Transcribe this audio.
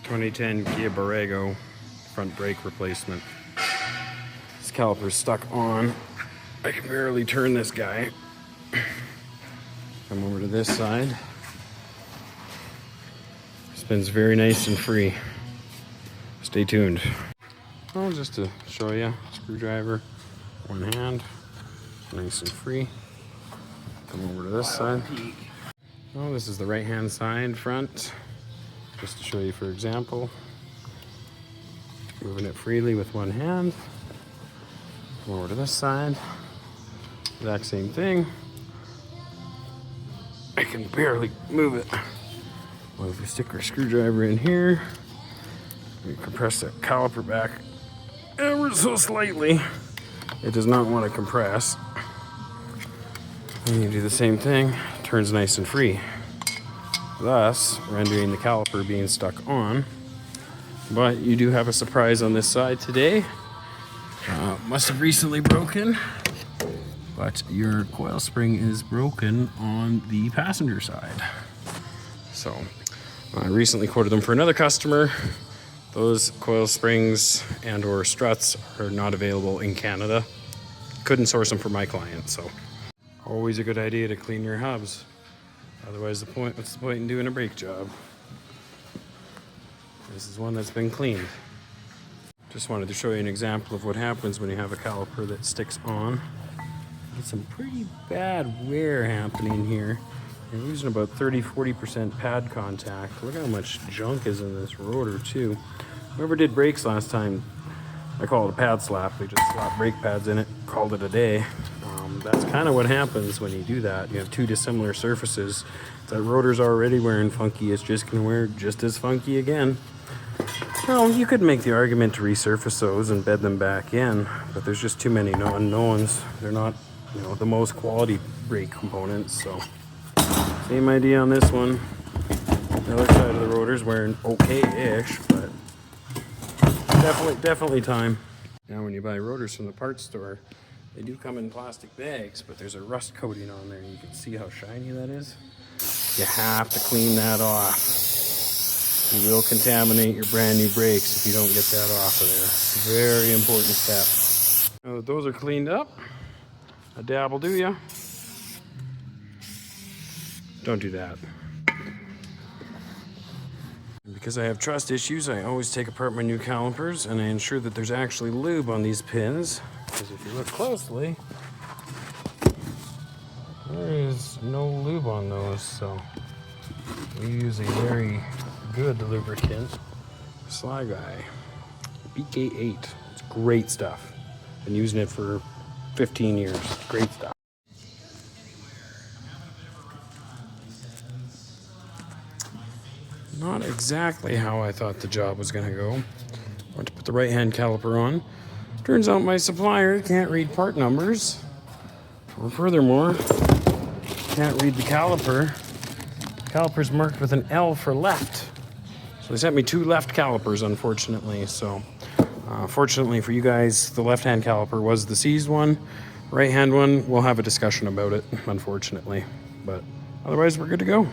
2010 Kia Borrego front brake replacement. This caliper's stuck on. I can barely turn this guy. Come over to this side. Spins very nice and free. Stay tuned. Oh, just to show you, screwdriver, one hand, nice and free. Come over to this side. Oh, this is the right hand side front. Just to show you, for example, moving it freely with one hand. Come over to this side. Exact same thing. I can barely move it. Well, if you stick our screwdriver in here, you compress that caliper back ever so slightly. It does not want to compress. And you do the same thing, turns nice and free, thus rendering the caliper being stuck on. But you do have a surprise on this side today. Must have recently broken, but your coil spring is broken on the passenger side. So I recently quoted them for another customer. Those coil springs and or struts are not available in Canada. Couldn't source them for my client, so always a good idea to clean your hubs. Otherwise, what's the point in doing a brake job? This is one that's been cleaned. Just wanted to show you an example of what happens when you have a caliper that sticks on. Get some pretty bad wear happening here. You're losing about 30-40% pad contact. Look how much junk is in this rotor too. Whoever did brakes last time, I call it a pad slap. They just slap brake pads in it, called it a day. That's kind of what happens when you do that. You have two dissimilar surfaces. That rotor's already wearing funky. It's just gonna wear just as funky again. Well, you could make the argument to resurface those and bed them back in, but there's just too many unknowns. They're not, the most quality brake components, so. Same idea on this one. The other side of the rotor's wearing okay-ish, but definitely time. Now when you buy rotors from the parts store, they do come in plastic bags, but there's a rust coating on there. You can see how shiny that is. You have to clean that off. You will contaminate your brand new brakes if you don't get that off of there. It's a very important step. Now that those are cleaned up, a dab will do ya. Don't do that. Because I have trust issues, I always take apart my new calipers and I ensure that there's actually lube on these pins. Because if you look closely, there is no lube on those, so we use a very good lubricant, Sly Guy, BK8. It's great stuff. Been using it for 15 years. Great stuff. Not exactly how I thought the job was going to go. I went to put the right-hand caliper on. Turns out my supplier can't read part numbers. Or furthermore, can't read the caliper. The caliper's marked with an L for left. So they sent me two left calipers, unfortunately. So, fortunately for you guys, the left-hand caliper was the seized one. Right-hand one, we'll have a discussion about it, unfortunately. But otherwise, we're good to go.